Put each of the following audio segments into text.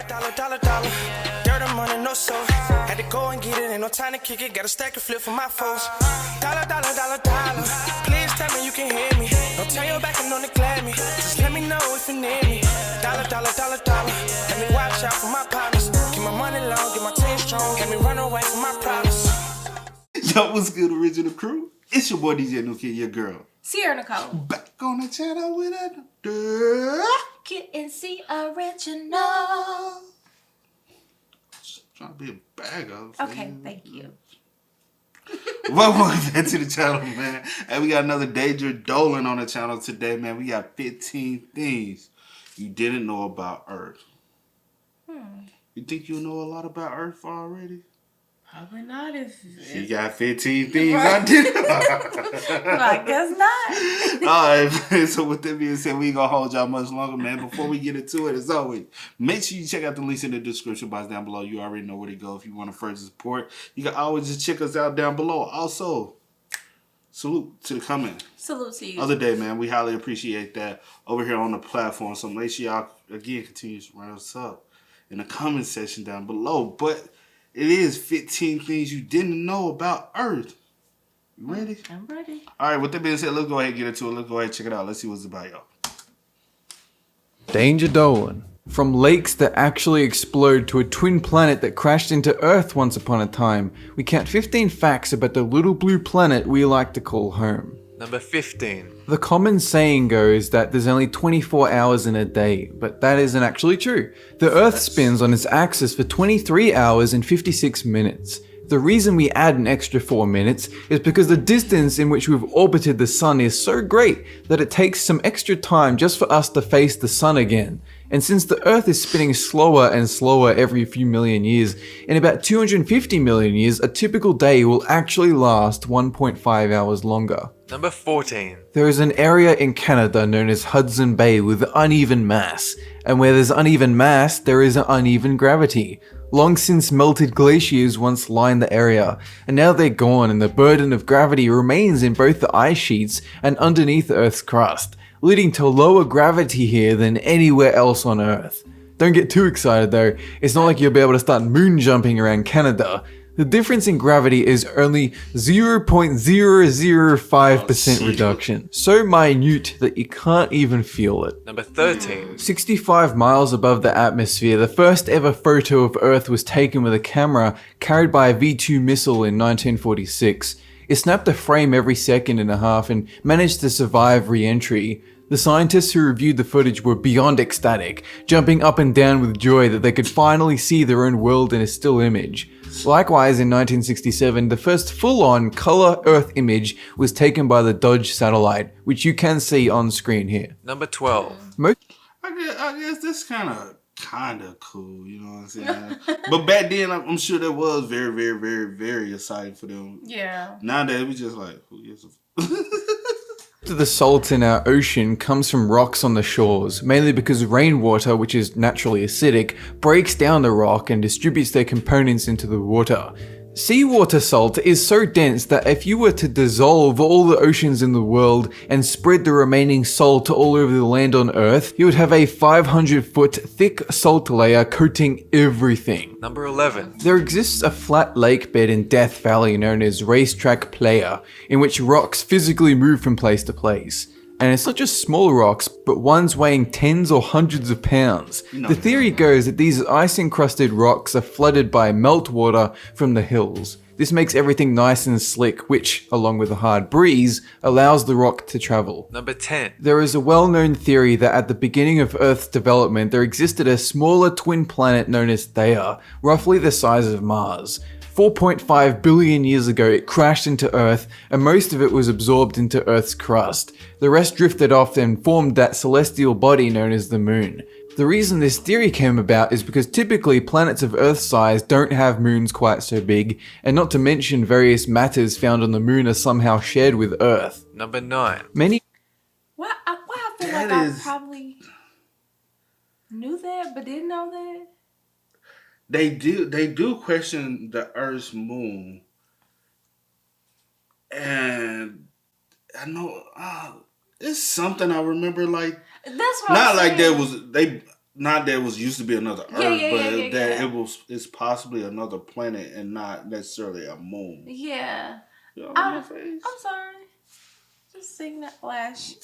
Dollar. Dirt and money, no soul. Had to go and get it, ain't no time to kick it. Got a stack and flip for my foes. Dollar. Please tell me you can hear me. Don't turn your back and don't neglect me. Just let me know if you need me. Dollar. Let me watch out for my partners. Keep my money long, get my team strong. Let me run away from my problems. Yo, what's good, original crew? It's your boy DJ New Kid, your girl Sierra Nicole. back on the channel with another Kid and C original. trying to be a bagger. Okay, thank you. Welcome back to the channel, man. And we got another Danger Dolan on the channel today, man. We got 15 things you didn't know about Earth. You think you know a lot about Earth already? Probably not if You got 15 things I didn't know. I guess not. Alright, man. So with that being said, we ain't gonna hold y'all much longer, man. Before we get into it, as always, make sure you check out the links in the description box down below. You already know where to go if you want to further support. You can always just check us out down below. Also, salute to the comment. Salute to you. Other day, man. We highly appreciate that over here on the platform. So make sure y'all, again, continue to run us up in the comment section down below. But it is 15 things you didn't know about Earth. You ready? I'm ready. All right, with that being said, let's go ahead and get into it. Let's go ahead and check it out. Let's see what's about, y'all. Danger Dolan. From lakes that actually explode to a twin planet that crashed into Earth once upon a time, we count 15 facts about the little blue planet we like to call home. Number 15. The common saying goes that there's only 24 hours in a day, but that isn't actually true. The Earth spins on its axis for 23 hours and 56 minutes. The reason we add an extra 4 minutes is because the distance in which we've orbited the sun is so great that it takes some extra time just for us to face the sun again. And since the Earth is spinning slower and slower every few million years, in about 250 million years, a typical day will actually last 1.5 hours longer. Number 14. There is an area in Canada known as Hudson Bay with uneven mass, and where there's uneven mass, there is an uneven gravity. Long since melted glaciers once lined the area, and now they're gone and the burden of gravity remains in both the ice sheets and underneath Earth's crust, leading to lower gravity here than anywhere else on Earth. Don't get too excited though, it's not like you'll be able to start moon jumping around Canada. The difference in gravity is only 0.005% reduction, so minute that you can't even feel it. Number 13. 65 miles above the atmosphere, the first ever photo of Earth was taken with a camera carried by a V-2 missile in 1946. It snapped a frame every second and a half and managed to survive re-entry. The scientists who reviewed the footage were beyond ecstatic, jumping up and down with joy that they could finally see their own world in a still image. Likewise, in 1967, the first full-on color Earth image was taken by the Dodge satellite, which you can see on screen here. Number 12. I guess that's kind of cool, you know what I'm saying? But back then, I'm sure that was very, very, very, very exciting for them. Yeah. Nowadays, we just like, who gives a The salt in our ocean comes from rocks on the shores, mainly because rainwater, which is naturally acidic, breaks down the rock and distributes their components into the water. Seawater salt is so dense that if you were to dissolve all the oceans in the world and spread the remaining salt all over the land on Earth, you would have a 500-foot thick salt layer coating everything. Number 11. There exists a flat lake bed in Death Valley known as Racetrack Playa, in which rocks physically move from place to place. And it's not just small rocks, but ones weighing tens or hundreds of pounds. The theory goes that these ice-encrusted rocks are flooded by meltwater from the hills. This makes everything nice and slick, which, along with a hard breeze, allows the rock to travel. Number 10. There is a well-known theory that at the beginning of Earth's development, there existed a smaller twin planet known as Theia, roughly the size of Mars. 4.5 billion years ago, it crashed into Earth, and most of it was absorbed into Earth's crust. The rest drifted off and formed that celestial body known as the Moon. The reason this theory came about is because typically planets of Earth size don't have moons quite so big, and not to mention various matters found on the Moon are somehow shared with Earth. Number 9. Why I feel like I probably knew that, but didn't know that. They do question the Earth's moon, and I know it's something I remember like That's what not I'm like saying. there was they not that it was used to be another Earth, but that it's possibly another planet and not necessarily a moon. Yeah. You know I'm sorry. Just seeing that flash.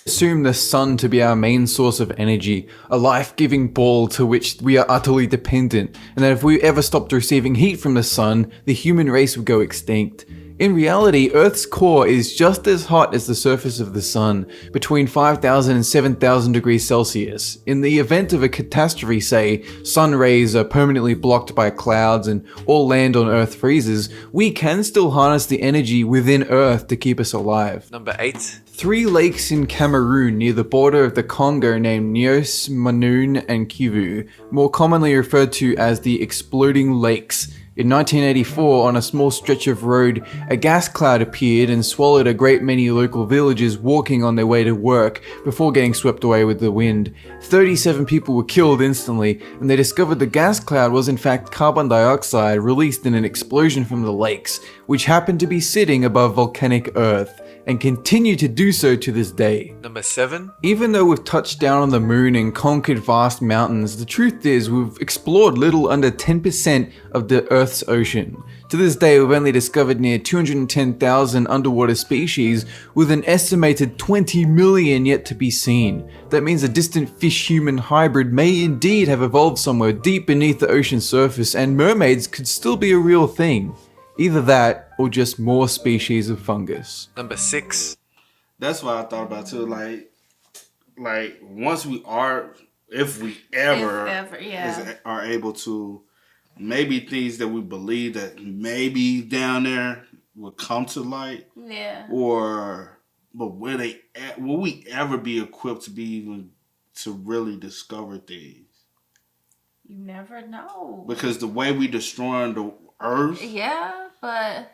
Assume the sun to be our main source of energy, a life-giving ball to which we are utterly dependent, and that if we ever stopped receiving heat from the sun, the human race would go extinct. In reality, Earth's core is just as hot as the surface of the sun, between 5,000 and 7,000 degrees Celsius. In the event of a catastrophe, say, sun rays are permanently blocked by clouds and all land on Earth freezes, we can still harness the energy within Earth to keep us alive. Number 8. 3 lakes in Cameroon near the border of the Congo named Nyos, Manoun, and Kivu, more commonly referred to as the Exploding Lakes. In 1984, on a small stretch of road, a gas cloud appeared and swallowed a great many local villagers walking on their way to work before getting swept away with the wind. 37 people were killed instantly, and they discovered the gas cloud was in fact carbon dioxide released in an explosion from the lakes, which happened to be sitting above volcanic Earth, and continue to do so to this day. Number 7. Even though we've touched down on the moon and conquered vast mountains, the truth is we've explored little under 10% of the Earth's ocean. To this day, we've only discovered near 210,000 underwater species, with an estimated 20 million yet to be seen. That means a distant fish-human hybrid may indeed have evolved somewhere deep beneath the ocean surface, and mermaids could still be a real thing. Either that, or just more species of fungus. Number 6. That's what I thought about too. Like once we are, if we ever are able to, maybe things that we believe that maybe down there will come to light. Yeah. But will we ever be equipped to be even to really discover things? You never know. Because the way we destroying the Earth. Yeah, but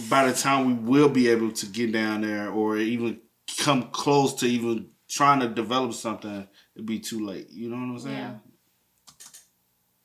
by the time we will be able to get down there or even come close to even trying to develop something, it'd be too late. You know what I'm saying? Yeah.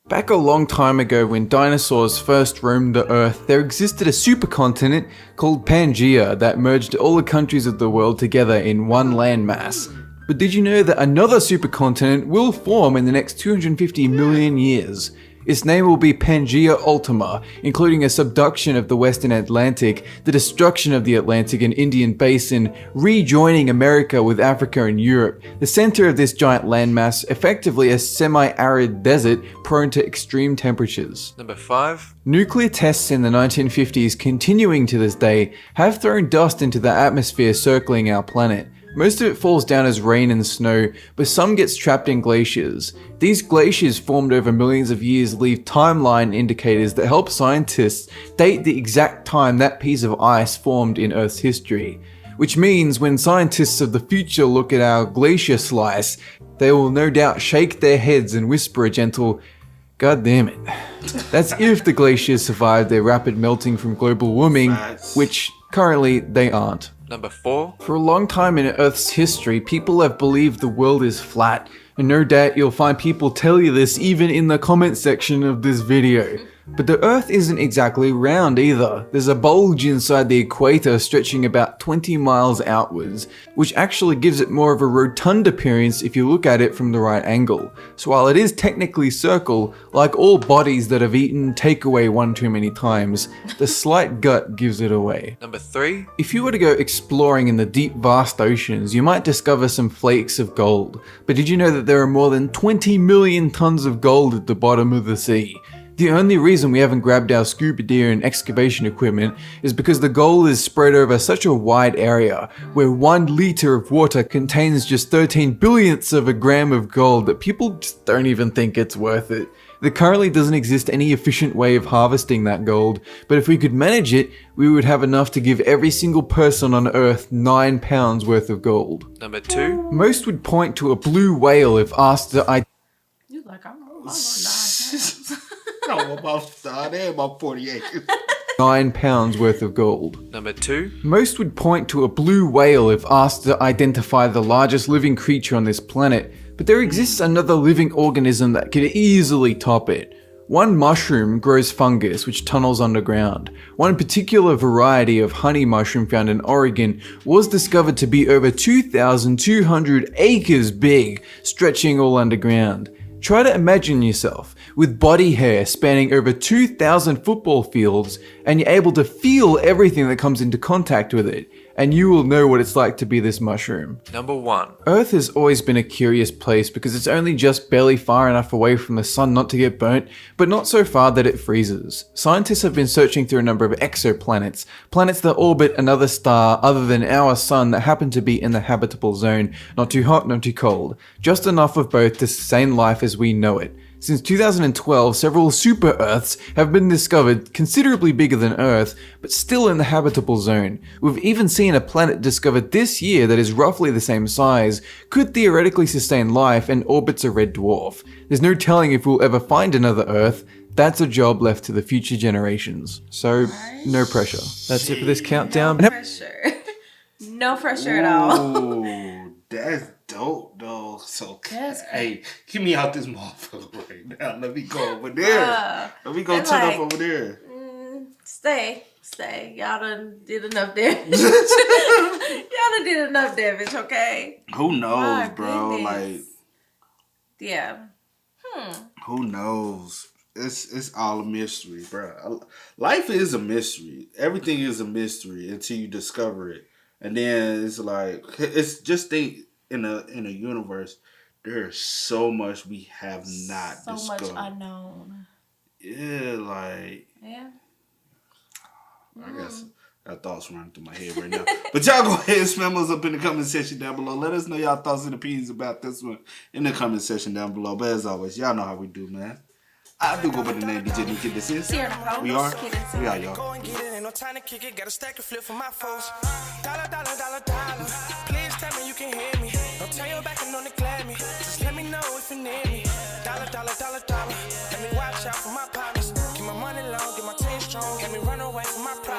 Back a long time ago when dinosaurs first roamed the Earth, there existed a supercontinent called Pangaea that merged all the countries of the world together in one landmass. But did you know that another supercontinent will form in the next 250 million years? Its name will be Pangaea Ultima, including a subduction of the Western Atlantic, the destruction of the Atlantic and Indian Basin, rejoining America with Africa and Europe. The center of this giant landmass, effectively a semi-arid desert prone to extreme temperatures. Number 5. Nuclear tests in the 1950s, continuing to this day, have thrown dust into the atmosphere circling our planet. Most of it falls down as rain and snow, but some gets trapped in glaciers. These glaciers formed over millions of years leave timeline indicators that help scientists date the exact time that piece of ice formed in Earth's history. Which means when scientists of the future look at our glacier slice, they will no doubt shake their heads and whisper a gentle, "God damn it." That's if the glaciers survive their rapid melting from global warming, which currently they aren't. Number 4. For a long time in Earth's history, people have believed the world is flat, and no doubt you'll find people tell you this even in the comment section of this video. But the Earth isn't exactly round either. There's a bulge inside the equator stretching about 20 miles outwards, which actually gives it more of a rotund appearance if you look at it from the right angle. So while it is technically circle, like all bodies that have eaten takeaway one too many times, the slight gut gives it away. Number 3. If you were to go exploring in the deep vast oceans, you might discover some flakes of gold. But did you know that there are more than 20 million tons of gold at the bottom of the sea? The only reason we haven't grabbed our scuba gear and excavation equipment is because the gold is spread over such a wide area, where 1 liter of water contains just 13 billionths of a gram of gold that people just don't even think it's worth it. There currently doesn't exist any efficient way of harvesting that gold, but if we could manage it, we would have enough to give every single person on Earth 9 pounds worth of gold. Number 2. Most would point to a blue whale if asked to you like I'm on 9 pounds. No, about 40 acres. 9 pounds worth of gold. Number 2. Most would point to a blue whale if asked to identify the largest living creature on this planet, but there exists another living organism that could easily top it. One mushroom grows fungus which tunnels underground. One particular variety of honey mushroom found in Oregon was discovered to be over 2,200 acres big, stretching all underground. Try to imagine yourself with body hair spanning over 2,000 football fields, and you're able to feel everything that comes into contact with it, and you will know what it's like to be this mushroom. Number 1. Earth has always been a curious place because it's only just barely far enough away from the sun not to get burnt, but not so far that it freezes. Scientists have been searching through a number of exoplanets, planets that orbit another star other than our sun that happen to be in the habitable zone, not too hot, not too cold, just enough of both to sustain life as we know it. Since 2012, several super-Earths have been discovered considerably bigger than Earth, but still in the habitable zone. We've even seen a planet discovered this year that is roughly the same size, could theoretically sustain life, and orbits a red dwarf. There's no telling if we'll ever find another Earth. That's a job left to the future generations. So, no pressure. That's it for this countdown. No pressure. No pressure at all. Ooh, that's dope, though. So, hey, get me out this motherfucker right now. Let me go over there. Let me go turn up over there. Stay. Y'all done did enough damage. Y'all done did enough damage, okay? Who knows, My bro? goodness. Like, yeah. who knows? It's all a mystery, bro. Life is a mystery. Everything is a mystery until you discover it. And then it's like, it's just think in a universe, there's so much we have not discovered. So much unknown. Yeah, like, Yeah. I guess got thoughts running through my head right now. But y'all go ahead and spam us up in the comment section down below. Let us know y'all thoughts and opinions about this one in the comment section down below. But as always, y'all know how we do, man. I do go by the name DJ Kid. This is. We are, y'all. Go and get it, ain't no time to kick it. Got a stack of flip for my foes. Dollar, dollar, dollar, dollar. Please tell me you can hear me. Don't turn your back and don't neglect me. Just let me know if you need me. Dollar, dollar, dollar, dollar. Let me watch out for my partners. Keep my money long, get my team strong. Let me run away from my problems.